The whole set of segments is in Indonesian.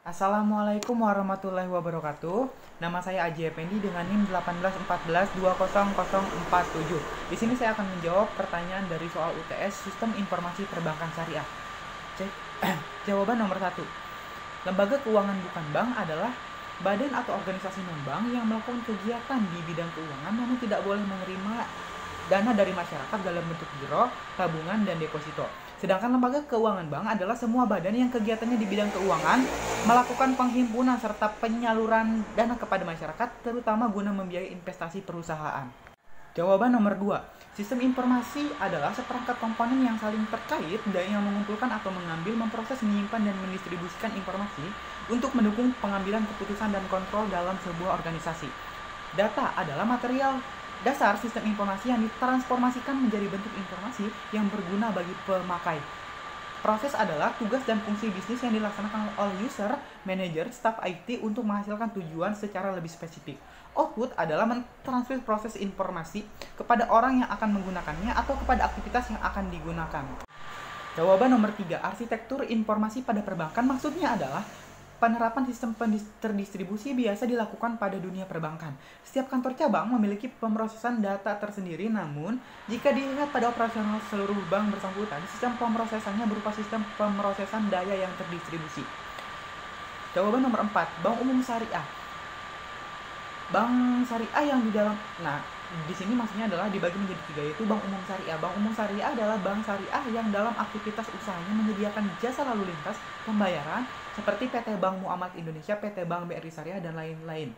Assalamualaikum warahmatullahi wabarakatuh. Nama saya Aji Effendi dengan NIM 1814200047. Di sini saya akan menjawab pertanyaan dari soal UTS Sistem Informasi Perbankan Syariah. Cek. Jawaban nomor 1. Lembaga keuangan bukan bank adalah badan atau organisasi non-bank yang melakukan kegiatan di bidang keuangan namun tidak boleh menerima dana dari masyarakat dalam bentuk giro, tabungan, dan deposito. Sedangkan lembaga keuangan bank adalah semua badan yang kegiatannya di bidang keuangan melakukan penghimpunan serta penyaluran dana kepada masyarakat, terutama guna membiayai investasi perusahaan. Jawaban nomor 2. Sistem informasi adalah seperangkat komponen yang saling terkait dan yang mengumpulkan atau mengambil, memproses, menyimpan, dan mendistribusikan informasi untuk mendukung pengambilan keputusan dan kontrol dalam sebuah organisasi. Data adalah material dasar sistem informasi yang ditransformasikan menjadi bentuk informasi yang berguna bagi pemakai. Proses adalah tugas dan fungsi bisnis yang dilaksanakan oleh user, manager, staf IT untuk menghasilkan tujuan secara lebih spesifik. Output adalah mentransfer proses informasi kepada orang yang akan menggunakannya atau kepada aktivitas yang akan digunakan. Jawaban nomor 3. Arsitektur informasi pada perbankan maksudnya adalah penerapan sistem terdistribusi biasa dilakukan pada dunia perbankan. Setiap kantor cabang memiliki pemrosesan data tersendiri, namun jika dilihat pada operasional seluruh bank bersangkutan, sistem pemrosesannya berupa sistem pemrosesan daya yang terdistribusi. Jawaban nomor 4. Bank umum syariah. Bank syariah yang di dalam, di sini maksudnya adalah dibagi menjadi 3, yaitu bank umum syariah. Bank umum syariah adalah bank syariah yang dalam aktivitas usahanya menyediakan jasa lalu lintas pembayaran seperti PT Bank Muamalat Indonesia, PT Bank BRI Syariah, dan lain-lain.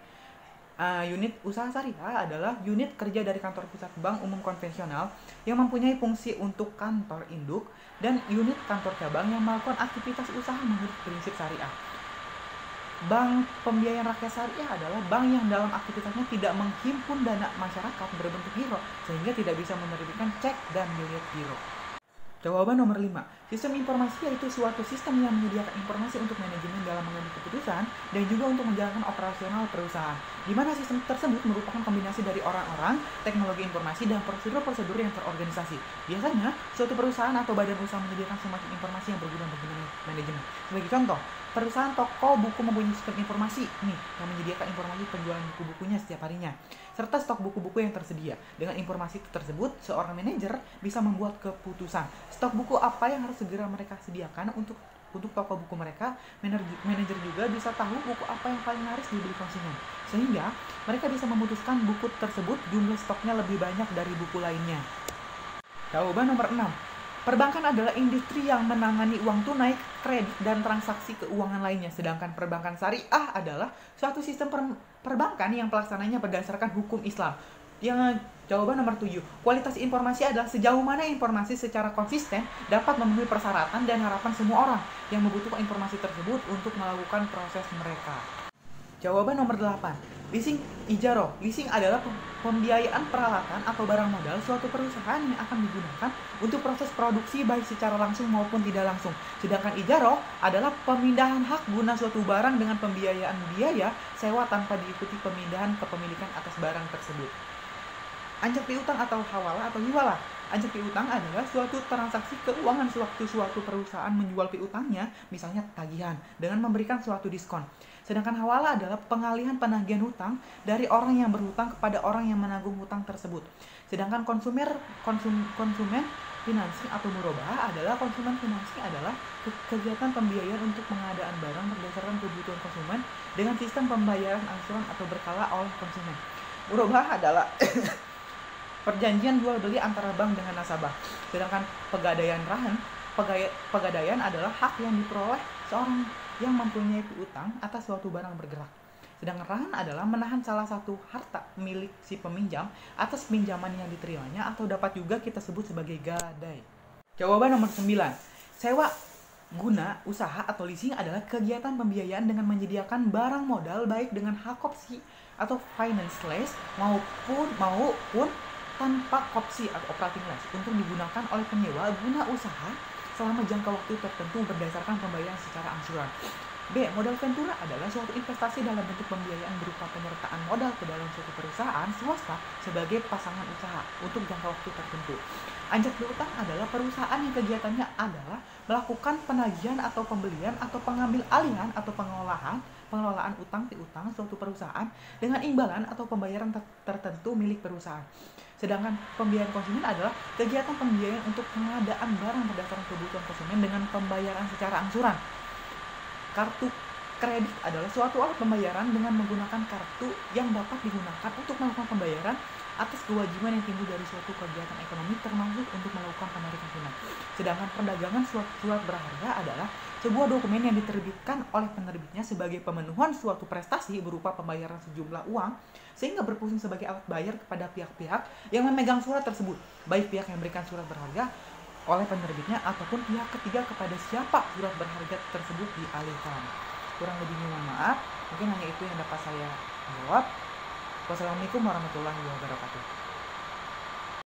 Unit usaha syariah adalah unit kerja dari kantor pusat bank umum konvensional yang mempunyai fungsi untuk kantor induk dan unit kantor cabang yang melakukan aktivitas usaha menurut prinsip syariah. Bank pembiayaan rakyat syariah adalah bank yang dalam aktivitasnya tidak menghimpun dana masyarakat berbentuk giro sehingga tidak bisa menerbitkan cek dan miliar giro. Jawaban nomor 5. Sistem informasi yaitu suatu sistem yang menyediakan informasi untuk manajemen dalam mengambil keputusan dan juga untuk menjalankan operasional perusahaan, di mana sistem tersebut merupakan kombinasi dari orang-orang, teknologi informasi, dan prosedur-prosedur yang terorganisasi. Biasanya, suatu perusahaan atau badan usaha menyediakan semacam informasi yang berguna bagi manajemen. Sebagai contoh, perusahaan toko buku mempunyai sistem informasi yang menyediakan informasi penjualan buku-bukunya setiap harinya, serta stok buku-buku yang tersedia. Dengan informasi tersebut, seorang manajer bisa membuat keputusan. Stok buku apa yang harus segera mereka sediakan untuk toko buku mereka. Manajer juga bisa tahu buku apa yang paling laris dibeli konsumen, sehingga mereka bisa memutuskan buku tersebut jumlah stoknya lebih banyak dari buku lainnya. Jawaban nomor 6. Perbankan adalah industri yang menangani uang tunai, kredit, dan transaksi keuangan lainnya. Sedangkan perbankan syariah adalah suatu sistem perbankan yang pelaksananya berdasarkan hukum Islam. Yang jawaban nomor 7. Kualitas informasi adalah sejauh mana informasi secara konsisten dapat memenuhi persyaratan dan harapan semua orang yang membutuhkan informasi tersebut untuk melakukan proses mereka. Jawaban nomor 8. Leasing ijaro. Leasing adalah pembiayaan peralatan atau barang modal suatu perusahaan yang akan digunakan untuk proses produksi baik secara langsung maupun tidak langsung. Sedangkan ijaro adalah pemindahan hak guna suatu barang dengan pembiayaan biaya sewa tanpa diikuti pemindahan kepemilikan atas barang tersebut. Anjak piutang atau hawalah atau hiwalah. Anjak piutang adalah suatu transaksi keuangan sewaktu suatu perusahaan menjual piutangnya, misalnya tagihan, dengan memberikan suatu diskon. Sedangkan hawalah adalah pengalihan penagihan hutang dari orang yang berhutang kepada orang yang menanggung hutang tersebut. Sedangkan konsumen financing atau murabahah adalah kegiatan pembiayaan untuk pengadaan barang berdasarkan kebutuhan konsumen dengan sistem pembayaran angsuran atau berkala oleh konsumen. Murabahah adalah perjanjian jual beli antara bank dengan nasabah. Sedangkan pegadaian adalah hak yang diperoleh seorang yang mempunyai piutang atas suatu barang bergerak. Sedangkan rahan adalah menahan salah satu harta milik si peminjam atas pinjaman yang diterimanya, atau dapat juga kita sebut sebagai gadai. Jawaban nomor 9. Sewa guna usaha atau leasing adalah kegiatan pembiayaan dengan menyediakan barang modal baik dengan hak opsi atau finance lease maupun tanpa opsi atau operating lease untuk digunakan oleh penyewa guna usaha selama jangka waktu tertentu berdasarkan pembayaran secara angsuran. B. Modal ventura adalah suatu investasi dalam bentuk pembiayaan berupa penyertaan modal ke dalam suatu perusahaan swasta sebagai pasangan usaha untuk jangka waktu tertentu. Anjak piutang adalah perusahaan yang kegiatannya adalah melakukan penagihan atau pembelian atau pengambil alihan atau pengelolaan utang piutang suatu perusahaan dengan imbalan atau pembayaran tertentu milik perusahaan. Sedangkan pembiayaan konsumen adalah kegiatan pembiayaan untuk pengadaan barang berdasarkan kebutuhan konsumen dengan pembayaran secara angsuran. Kartu kredit adalah suatu alat pembayaran dengan menggunakan kartu yang dapat digunakan untuk melakukan pembayaran atas kewajiban yang timbul dari suatu kegiatan ekonomi termasuk untuk melakukan penarikan tunai. Sedangkan perdagangan surat berharga adalah sebuah dokumen yang diterbitkan oleh penerbitnya sebagai pemenuhan suatu prestasi berupa pembayaran sejumlah uang sehingga berfungsi sebagai alat bayar kepada pihak-pihak yang memegang surat tersebut, baik pihak yang memberikan surat berharga oleh penerbitnya ataupun pihak ketiga kepada siapa surat berharga tersebut dialihkan. Kurang lebih mohon maaf, mungkin hanya itu yang dapat saya jawab. Wassalamualaikum warahmatullahi wabarakatuh.